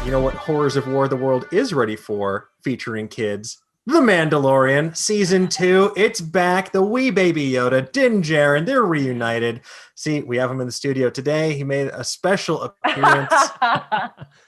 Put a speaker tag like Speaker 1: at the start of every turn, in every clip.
Speaker 1: You know what Horrors of War the world is ready for, featuring kids? The Mandalorian, Season 2, it's back. The wee baby Yoda, Din Djarin, they're reunited. See, we have him in the studio today. He made a special appearance.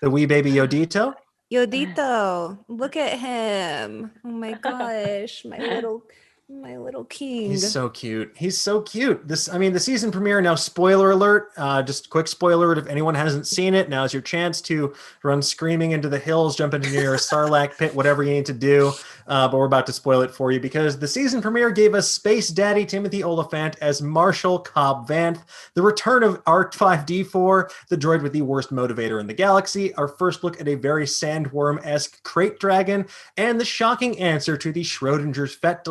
Speaker 1: The wee baby Yodito.
Speaker 2: Yodito, look at him. Oh my gosh, my little king.
Speaker 1: He's so cute. He's so cute. The season premiere, now spoiler alert, just quick spoiler alert. If anyone hasn't seen it, now's your chance to run screaming into the hills, jump into your Sarlacc pit, whatever you need to do. But we're about to spoil it for you because the season premiere gave us Space Daddy Timothy Olyphant as Marshal Cobb Vanth, the return of R5D4, the droid with the worst motivator in the galaxy, our first look at a very sandworm-esque crate dragon, and the shocking answer to the Schrodinger's Fett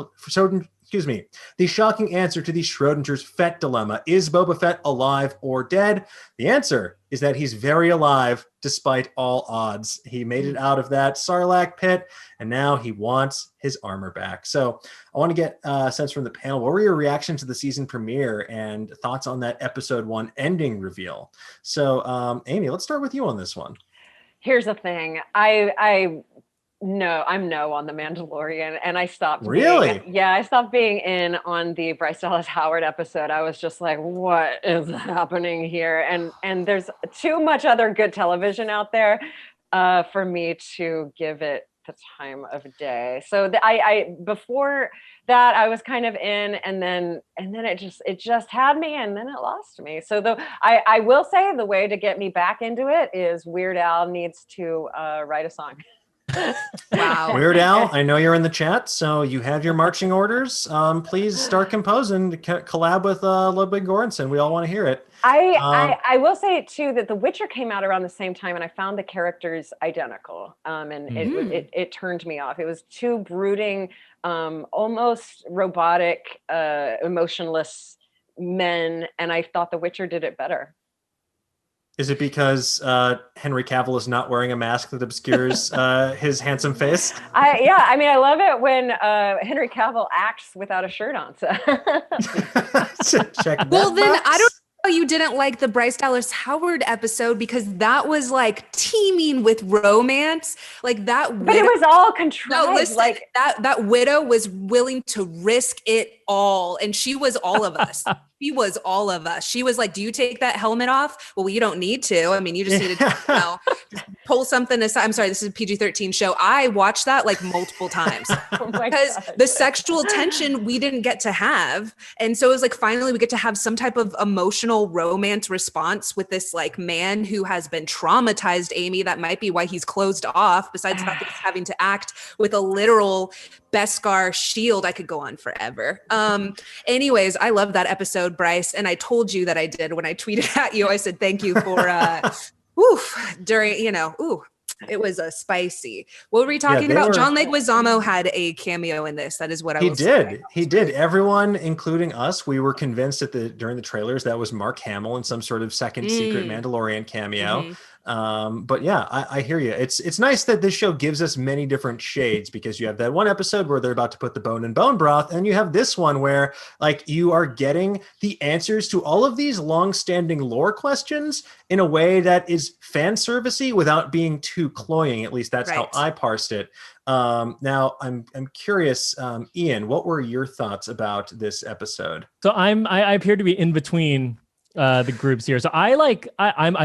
Speaker 1: dilemma. Is Boba Fett alive or dead? The answer is that he's very alive despite all odds. He made it out of that Sarlacc pit, and now he wants his armor back. So I want to get a sense from the panel. What were your reactions to the season premiere and thoughts on that episode 1 ending reveal? So Amy, let's start with you on this one.
Speaker 3: Here's the thing. I'm no on The Mandalorian, and I stopped.
Speaker 1: Really?
Speaker 3: I stopped being in on the Bryce Dallas Howard episode. I was just like, what is happening here? And there's too much other good television out there for me to give it the time of day. So I before that I was kind of in, and then it just had me, and then it lost me. So I will say the way to get me back into it is Weird Al needs to write a song.
Speaker 2: Wow.
Speaker 1: Weird Al, I know you're in the chat, so you have your marching orders. Please start composing to collab with Ludwig Göransson. We all want to hear it.
Speaker 3: I will say too that The Witcher came out around the same time, and I found the characters identical, and it turned me off. It was too brooding, almost robotic, emotionless men, and I thought The Witcher did it better.
Speaker 1: Is it because Henry Cavill is not wearing a mask that obscures his handsome face?
Speaker 3: I love it when Henry Cavill acts without a shirt on. So.
Speaker 1: Check that
Speaker 2: well, then
Speaker 1: box.
Speaker 2: I don't know how you didn't like the Bryce Dallas Howard episode, because that was like teeming with romance, like that.
Speaker 3: But it was all contrived.
Speaker 2: No, listen, like that widow was willing to risk it all, and she was all of us. She was all of us. She was like, do you take that helmet off? Well, you don't need to. I mean, you just need to just pull something aside. I'm sorry, this is a PG-13 show. I watched that like multiple times because the sexual tension we didn't get to have. And so it was like, finally we get to have some type of emotional romance response with this like man who has been traumatized, Amy. That might be why he's closed off, besides the fact that he's having to act with a literal Beskar shield. I could go on forever. Anyways, I love that episode, Bryce, and I told you that I did when I tweeted at you. I said thank you for it was spicy. What were we talking about? John Leguizamo had a cameo in this. That is what I was saying.
Speaker 1: He did. Everyone, including us, we were convinced during the trailers that was Mark Hamill in some sort of second secret Mandalorian cameo.
Speaker 2: Mm-hmm.
Speaker 1: But yeah, I hear you. It's nice that this show gives us many different shades, because you have that one episode where they're about to put the bone in bone broth, and you have this one where like you are getting the answers to all of these long-standing lore questions in a way that is fan servicey without being too cloying. At least that's how I parsed it. Now I'm curious, Ian, what were your thoughts about this episode?
Speaker 4: So I appear to be in between the groups here. So I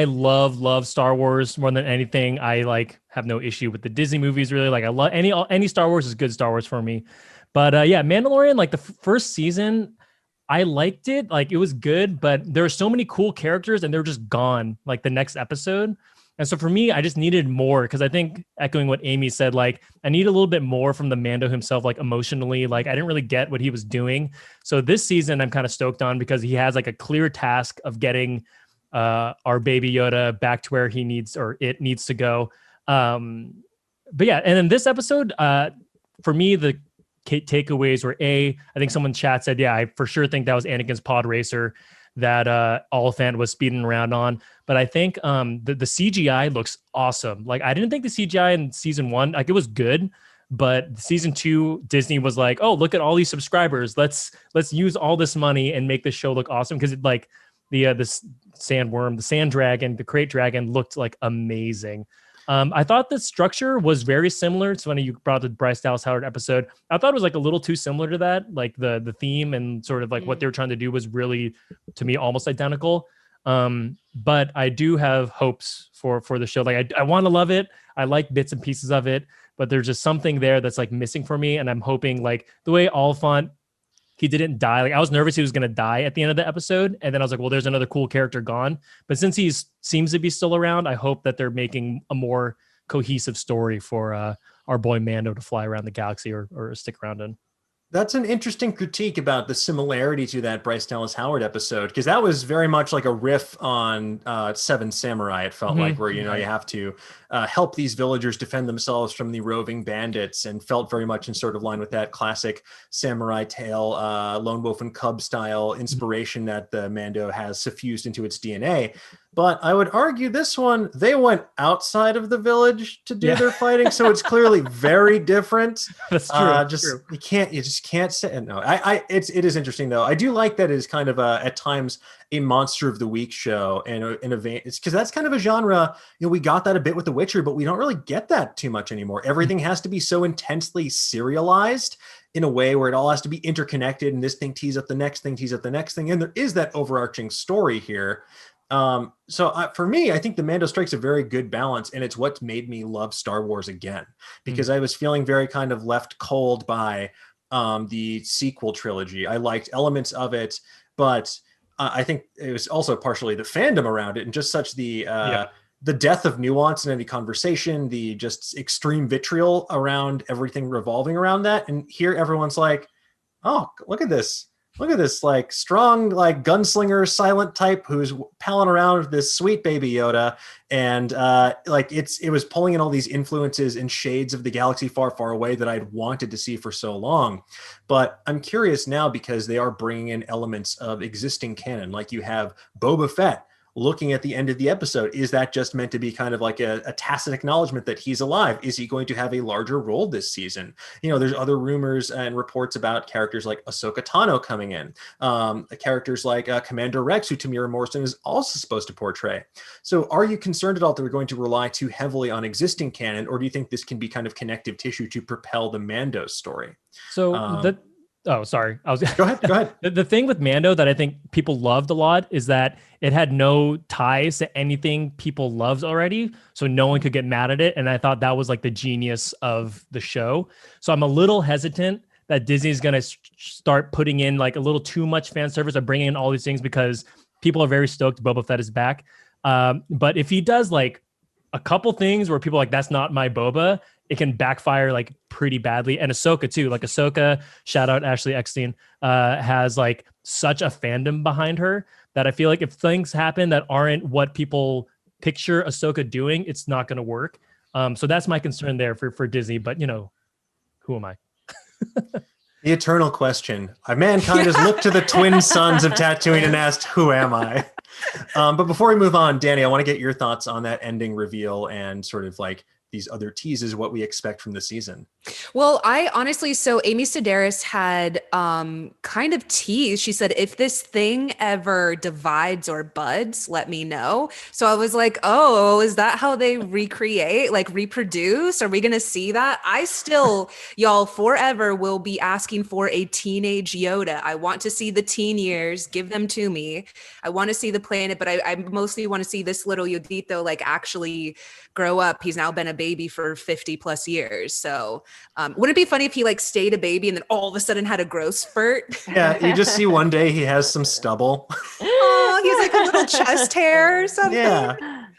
Speaker 4: love Star Wars more than anything. I like have no issue with the Disney movies, really. Like I love any Star Wars is good Star Wars for me. But Mandalorian, like the first season, I liked it. Like it was good, but there are so many cool characters and they're just gone like the next episode. And so for me, I just needed more, because I think, echoing what Amy said, like I need a little bit more from the Mando himself, like emotionally. Like I didn't really get what he was doing. So this season I'm kind of stoked on, because he has like a clear task of getting our baby Yoda back to where he needs, or it needs to go. But yeah, and then this episode, for me, the takeaways were I think someone in chat said, I for sure think that was Anakin's pod racer that Oliphant was speeding around on. But I think the CGI looks awesome. Like I didn't think the CGI in season 1, like it was good, but season 2, Disney was like, oh, look at all these subscribers. Let's use all this money and make this show look awesome. Because this sandworm, the sand dragon, the crate dragon looked like amazing. I thought the structure was very similar to when you brought the Bryce Dallas Howard episode. I thought it was like a little too similar to that. Like the theme and sort of like what they were trying to do was really, to me, almost identical. But I do have hopes for the show. Like I want to love it. I like bits and pieces of it, but there's just something there that's like missing for me. And I'm hoping like the way Oliphant, he didn't die. Like I was nervous he was going to die at the end of the episode. And then I was like, well, there's another cool character gone. But since he seems to be still around, I hope that they're making a more cohesive story for our boy Mando to fly around the galaxy or stick around in.
Speaker 1: That's an interesting critique about the similarity to that Bryce Dallas Howard episode, because that was very much like a riff on Seven Samurai. It felt like where, you have to help these villagers defend themselves from the roving bandits, and felt very much in sort of line with that classic samurai tale, lone wolf and cub style inspiration that the Mando has suffused into its DNA. But I would argue this one, they went outside of the village to do their fighting, so it's clearly very different.
Speaker 4: That's true.
Speaker 1: True. You just can't say no. It is interesting though. I do like that it is kind of at times a monster of the week show, and in a vein, it's because that's kind of a genre. We got that a bit with The Witcher, but we don't really get that too much anymore. Everything has to be so intensely serialized in a way where it all has to be interconnected, and this thing tees up the next thing, and there is that overarching story here. For me, I think the Mando strikes a very good balance, and it's what's made me love Star Wars again, because I was feeling very kind of left cold by the sequel trilogy. I liked elements of it, but I think it was also partially the fandom around it, and just such the death of nuance in any conversation, the just extreme vitriol around everything revolving around that. And here everyone's like, oh, look at this like strong, like gunslinger, silent type who's palling around with this sweet baby Yoda. And it was pulling in all these influences and shades of the galaxy far, far away that I'd wanted to see for so long. But I'm curious now, because they are bringing in elements of existing canon. Like you have Boba Fett looking at the end of the episode. Is that just meant to be kind of like a tacit acknowledgement that he's alive? Is he going to have a larger role this season? There's other rumors and reports about characters like Ahsoka Tano coming in, characters like Commander Rex, who Tamira Morrison is also supposed to portray. So are you concerned at all that we're going to rely too heavily on existing canon, or do you think this can be kind of connective tissue to propel the Mando story?
Speaker 4: So Oh, sorry.
Speaker 1: Go ahead.
Speaker 4: The thing with Mando that I think people loved a lot is that it had no ties to anything people loved already. So no one could get mad at it. And I thought that was like the genius of the show. So I'm a little hesitant that Disney's going to start putting in like a little too much fan service or bringing in all these things, because people are very stoked Boba Fett is back. But if he does like a couple things where people are like, that's not my Boba, it can backfire like pretty badly. And Ahsoka too, like Ahsoka, shout out Ashley Eckstein, has like such a fandom behind her that I feel like if things happen that aren't what people picture Ahsoka doing, it's not going to work. So that's my concern there for Disney, but who am I?
Speaker 1: The eternal question. Mankind has looked to the twin sons of Tatooine and asked, who am I? But before we move on, Danny, I want to get your thoughts on that ending reveal and sort of like these other teases, what we expect from the season.
Speaker 2: Well, I honestly, so Amy Sedaris had kind of teased. She said, if this thing ever divides or buds, let me know. So I was like, oh, is that how they recreate, like reproduce? Are we going to see that? I still, y'all, forever will be asking for a teenage Yoda. I want to see the teen years. Give them to me. I want to see the planet, but I mostly want to see this little Yodito like actually grow up. He's now been a baby for 50 plus years. So wouldn't it be funny if he like stayed a baby and then all of a sudden had a growth spurt?
Speaker 1: Yeah, you just see one day he has some stubble.
Speaker 2: Oh, he's like a little chest hair or something.
Speaker 1: Yeah.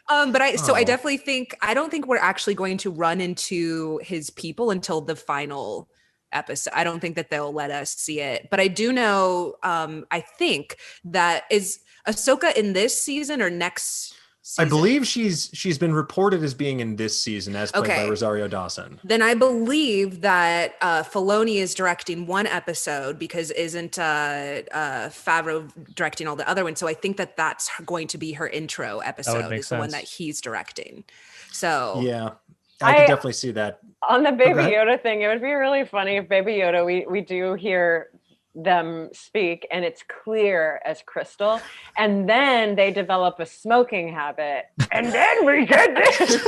Speaker 2: But I definitely think, I don't think we're actually going to run into his people until the final episode. I don't think that they'll let us see it. But I do know, I think that is Ahsoka in this season or next season?
Speaker 1: I believe she's been reported as being in this season as played by Rosario Dawson.
Speaker 2: Then I believe that Filoni is directing one episode because isn't Favreau directing all the other ones. So I think that that's going to be her intro episode is the one that he's directing. So
Speaker 1: yeah, I could definitely see that.
Speaker 3: On the Baby Yoda thing, it would be really funny if Baby Yoda, we do hear them speak and it's clear as crystal, and then they develop a smoking habit, and then we get this.